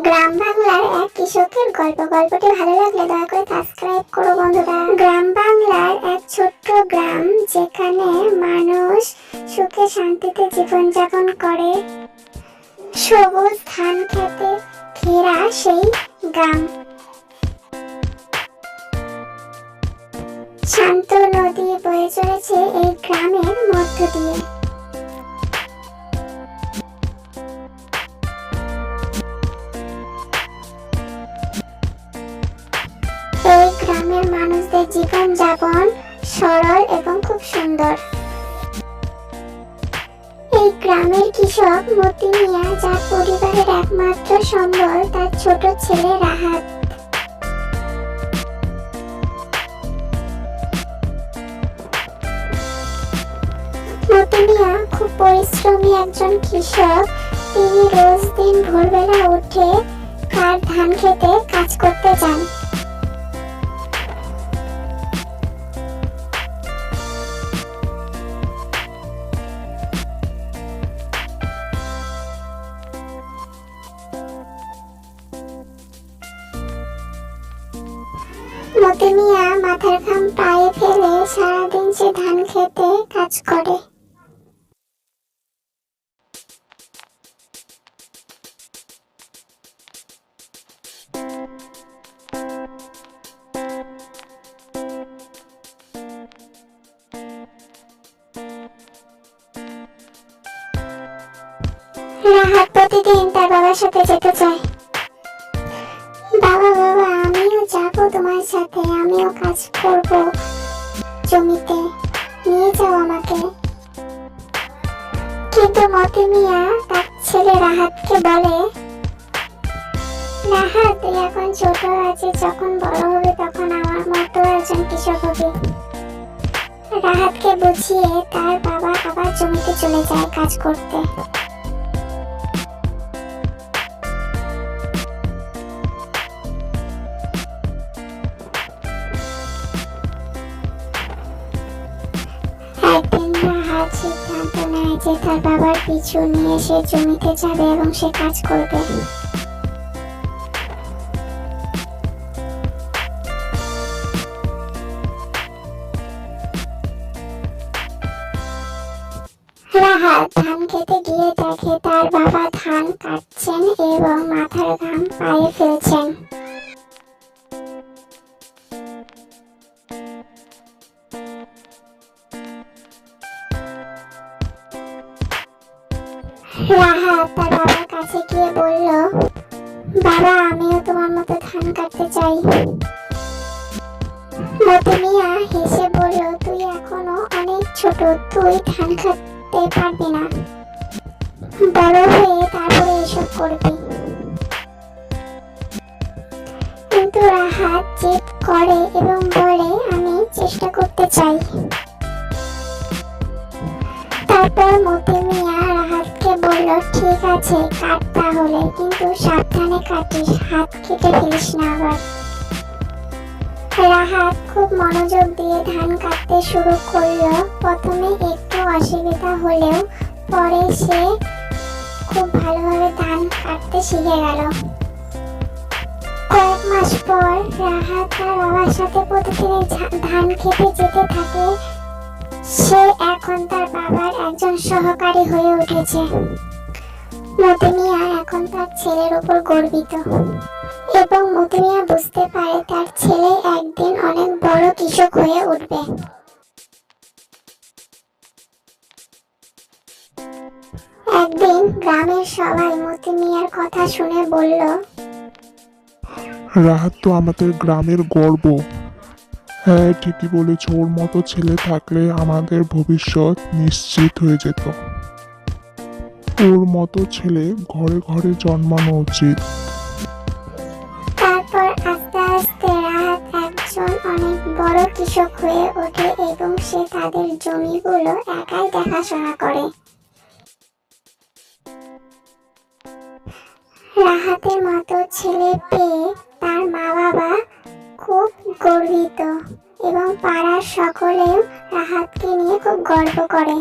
গ্রাম বাংলার এক কৃষকের গল্পটি ভালো লাগলে দয়া করে সাবস্ক্রাইব করো বন্ধুরা। গ্রাম বাংলার এক ছোট্ট গ্রাম যেখানে মানুষ সুখে শান্তিতে জীবনযাপন করে। সবুজ ধান খেতে ঘেরা সেই গ্রাম, শান্ত নদী বয়ে চলেছে এই গ্রামের মধ্য দিয়ে। এই গ্রামের মানুষদের জীবনযাপন সরল এবং খুব সুন্দর। এই গ্রামের কৃষক মতি মিয়া, যার পরিবারের একমাত্র সম্বল তার ছোট ছেলে রাহাত। মতি মিয়া খুব পরিশ্রমী একজন কৃষক। তিনি রোজ দিন ভোরবেলা উঠে কার ধান খেতে কাজ করতে যান। মতি মিয়া মাথার ঘাম পায়ে ফেলে সারাদিন সে ধান খেতে কাজ করে। রাহাত প্রতিদিন তার বাবার সাথে যেতে চায়। বাবা বাবা আমিও যাবো তোমার সাথে, আমিও কাজ করব জমিতে, নিয়ে যাও আমাকে। কিন্তু মতি মিয়া তার ছেলে রাহাতকে বলে, রাহাত তুই এখন ছোট আছে, যখন বড় হবে তখন আমার মতো একজন কৃষক হবে। রাহাতকে বুঝিয়ে তার বাবা আবার জমিতে চলে যায় কাজ করতে। একদিন রাহাত সিদ্ধান্ত নেয় যে তার বাবার পিছু নিয়ে সে জমিতে যাবে এবং সে কাজ করবে। রাহাত ধান খেতে গিয়ে দেখে তার বাবা ধান কাটছেন এবং মাথার ঘাম পায়ে ফেলছেন। রাহাত তার বাবার কাছে গিয়ে বলল, বাবা আমিও তোমার মতো ধান কাটতে চাই। মতি মিয়া হেসে বলল, তুই এখনো অনেক ছোট, তুই ধান কাটতে পারবি না, বড় হয়ে তারপরে এসব করবি। কিন্তু রাহাত জেদ করে এবং বলে, আমি চেষ্টা করতে চাই। তারপর মতি মিয়া রাহাতকে বলল, ঠিক আছে কাট তাহলে, কিন্তু সাবধানে কাটিস, হাত কেটে ফেলিস না আবার। রাহাত খুব মনোযোগ দিয়ে ধান কাটতে শুরু করলো। প্রথমে একটু অসুবিধা হলেও পরে সে খুব ভালোভাবে ধান কাটতে শিখে গেল। কয়েক মাস পর রাহাত তার বাবার সাথে প্রতিদিন ধান খেতে যেতে থাকে। সে এখন তার বাবার একজন সহকারী হয়ে উঠেছে। মতি মিয়া এখন তার ছেলের উপর গর্বিত এবং মতি মিয়া বুঝতে পারে তার ছেলে একদিন অনেক বড় কৃষক হয়ে উঠবে। একদিন গ্রামের সবাই মতি মিয়ার কথা শুনে বলল, রাহাত তো আমাদের গ্রামের গর্ব। হ্যাঁ ঠিকই বলেছ, ওর মতো ছেলে থাকলে আমাদের ভবিষ্যৎ নিশ্চিত হয়ে যেত। ওর মতো ছেলে ঘরে ঘরে জন্মানো উচিত। তারপর আস্তে আস্তে রাহাত একজন অনেক বড় কৃষক হয়ে ওঠে এবং সে তাদের জমিগুলো একাই দেখাশোনা করে। রাহাতের মতো ছেলে পেয়ে তার মা বাবা খুব গর্বিত এবং পাড়ার সকলেও রাহাতকে নিয়ে খুব গর্ব করে।